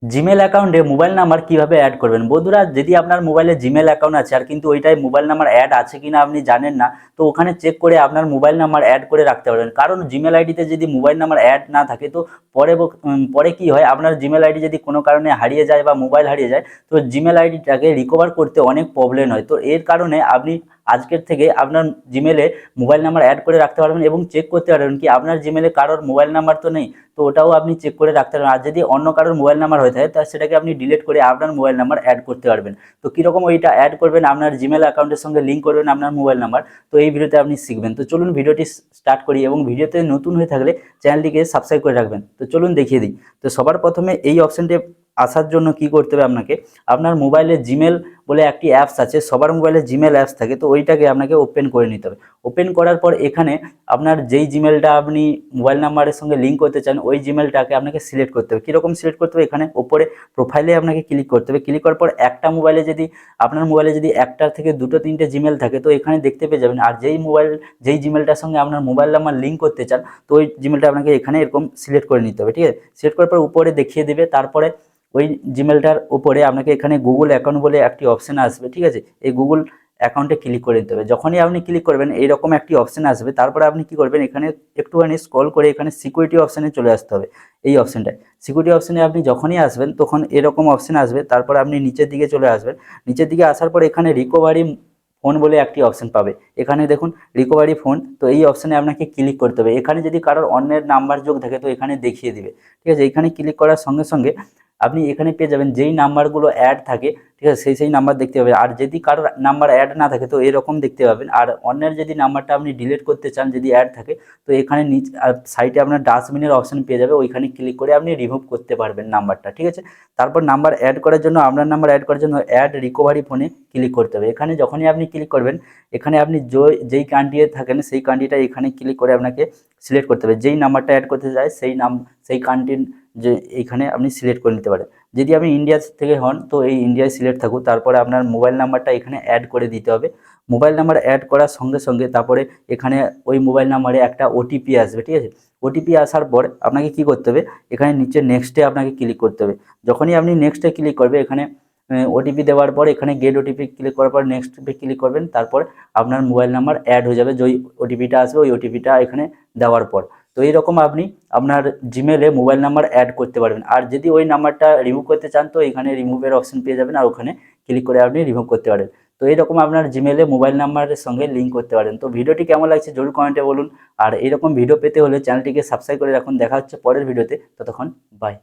Gmail অ্যাকাউন্টে mobile number কিভাবে add করবেন? বন্ধুরা, যদি আপনার মোবাইলে জিমেল অ্যাকাউন্ট আছে আর কিন্তু ওইটায় মোবাইল নাম্বার অ্যাড আছে কিনা আপনি জানেন না, তো ওখানে চেক করে আপনার মোবাইল নাম্বার অ্যাড করে রাখতে পারবেন। কারণ জিমেল আইডিতে যদি মোবাইল নাম্বার অ্যাড না থাকে, তো পরে কি হয়, আপনার জিমেল আইডি যদি কোনো কারণে হারিয়ে যায় বা মোবাইল হারিয়ে যায়, তো জিমেল আইডিটাকে রিকভার করতে অনেক প্রবলেম হয়। তো এর কারণে আপনি আজকের থেকে আপনার জিমেলে মোবাইল নাম্বার অ্যাড করে রাখতে পারবেন এবং চেক করতে পারবেন কি আপনার জিমেলে কারোর মোবাইল নাম্বার তো নেই, তো ওটাও আপনি চেক করে রাখতে পারবেন। আর যদি অন্য কারোর মোবাইল নাম্বার হয়ে থাকে, তা সেটাকে আপনি ডিলিট করে আপনার মোবাইল নাম্বার অ্যাড করতে পারবেন। তো কীরকম ওইটা অ্যাড করবেন, আপনার জিমেল অ্যাকাউন্টের সঙ্গে লিঙ্ক করবেন আপনার মোবাইল নাম্বার, তো এই ভিডিওতে আপনি শিখবেন। তো চলুন ভিডিওটি স্টার্ট করি, এবং ভিডিওতে নতুন হয়ে থাকলে চ্যানেলটিকে সাবস্ক্রাইব করে রাখবেন। তো চলুন দেখিয়ে দিই। তো সবার প্রথমে এই অপশানটি আসার জন্য কি করতে হবে আপনাকে, আপনার মোবাইলে জিমেল বলে একটি অ্যাপস আছে, সবার মোবাইলে জিমেল অ্যাপস থাকে, তো ওইটাকে আপনাকে ওপেন করে নিতে হবে। ওপেন করার পর এখানে আপনার যেই জিমেলটা আপনি মোবাইল নাম্বারের সঙ্গে লিঙ্ক করতে চান, ওই জিমেলটাকে আপনাকে সিলেক্ট করতে হবে। কীরকম সিলেক্ট করতে হবে, এখানে ওপরে প্রোফাইলে আপনাকে ক্লিক করতে হবে। ক্লিক করার পর একটা মোবাইলে যদি আপনার মোবাইলে যদি একটার থেকে দুটো তিনটে জিমেল থাকে, তো এখানে দেখতে পেয়ে যাবেন। আর যেই জিমেলটার সঙ্গে আপনার মোবাইল নাম্বার লিঙ্ক করতে চান, তো ওই জিমেলটা আপনাকে এখানে এরকম সিলেক্ট করে নিতে হবে। ঠিক আছে, সিলেক্ট করার পর উপরে দেখিয়ে দেবে। তারপরে ওই জিমেলটার উপরে আপনাকে এখানে গুগল অ্যাকাউন্ট বলে একটি অপশান আসবে। ঠিক আছে, এই গুগল অ্যাকাউন্টে ক্লিক করে দিতে হবে। যখনই আপনি ক্লিক করবেন এইরকম একটি অপশান আসবে। তারপরে আপনি কি করবেন, এখানে একটুখানি স্ক্রল করে এখানে সিকিউরিটি অপশানে চলে আসতে হবে। এই অপশানটায় সিকিউরিটি অপশানে আপনি যখনই আসবেন, তখন এরকম অপশান আসবে। তারপরে আপনি নিচের দিকে চলে আসবেন। নিচের দিকে আসার পর এখানে রিকভারি ফোন বলে একটি অপশান পাবে। এখানে দেখুন রিকভারি ফোন, তো এই অপশানে আপনাকে ক্লিক করতে হবে। এখানে যদি কারোর অন্যের নাম্বার যোগ থাকে, তো এখানে দেখিয়ে দিবে। ঠিক আছে, এখানে ক্লিক করার সঙ্গে সঙ্গে আপনি এখানে পেয়ে যাবেন যেই নাম্বারগুলো অ্যাড থাকে। ঠিক আছে, সেই নাম্বার দেখতে পাবেন। আর যদি কারোর নাম্বার অ্যাড না থাকে, তো এরকম দেখতে পাবেন। আর অন্যের যদি নাম্বারটা আপনি ডিলিট করতে চান, যদি অ্যাড থাকে, তো এখানে নিচে সাইডে আপনার ডাস্টবিনের অপশন পেয়ে যাবে। ওইখানে ক্লিক করে আপনি রিমুভ করতে পারবেন নাম্বারটা। ঠিক আছে, তারপর নাম্বার অ্যাড করার জন্য, আপনার নাম্বার অ্যাড করার জন্য অ্যাড রিকভারি ফোনে ক্লিক করতে হবে। এখানে যখনই আপনি ক্লিক করবেন, এখানে আপনি যেই কান্ট্রিতে থাকেন সেই কান্ট্রিটা এখানে ক্লিক করে আপনাকে সিলেক্ট করতে হবে। যেই নাম্বারটা অ্যাড করতে চায় সেই কান্ট্রির যে এইখানে আপনি সিলেক্ট করে নিতে পারেন। যদি আপনি ইন্ডিয়া থেকে হন, তো এই ইন্ডিয়ায় সিলেক্ট থাকুন। তারপরে আপনার মোবাইল নাম্বারটা এখানে অ্যাড করে দিতে হবে। মোবাইল নাম্বার অ্যাড করার সঙ্গে সঙ্গে তারপরে এখানে ওই মোবাইল নাম্বারে একটা ওটিপি আসবে। ঠিক আছে, ওটিপি আসার পর আপনাকে কি করতে হবে, এখানে নিচে নেক্সটে আপনাকে ক্লিক করতে হবে। যখনই আপনি নেক্সটে ক্লিক করবে, এখানে ওটিপি দেওয়ার পর এখানে গেট ওটিপি ক্লিক করার পর নেক্সটে ক্লিক করবেন। তারপর আপনার মোবাইল নাম্বার অ্যাড হয়ে যাবে। যেই ওটিপিটা আসবে, ওই ওটিপিটা এখানে দেওয়ার পর, তো এইরকম আপনি আপনার জিমেলে মোবাইল নাম্বার অ্যাড করতে পারবেন। আর যদি ওই নাম্বারটা রিমুভ করতে চান, তো এখানে রিমুভের অপশন পেয়ে যাবেন, আর ওখানে ক্লিক করে আপনি রিমুভ করতে পারেন। তো এইরকম আপনার জিমেলে মোবাইল নাম্বারের সঙ্গে লিঙ্ক করতে পারেন। তো ভিডিওটি কেমন লাগছে জরুর কমেন্টে বলুন। আর এইরকম ভিডিও পেতে হলে চ্যানেলটিকে সাবস্ক্রাইব করে রাখুন। দেখা হচ্ছে পরের ভিডিওতে, ততক্ষণ বাই।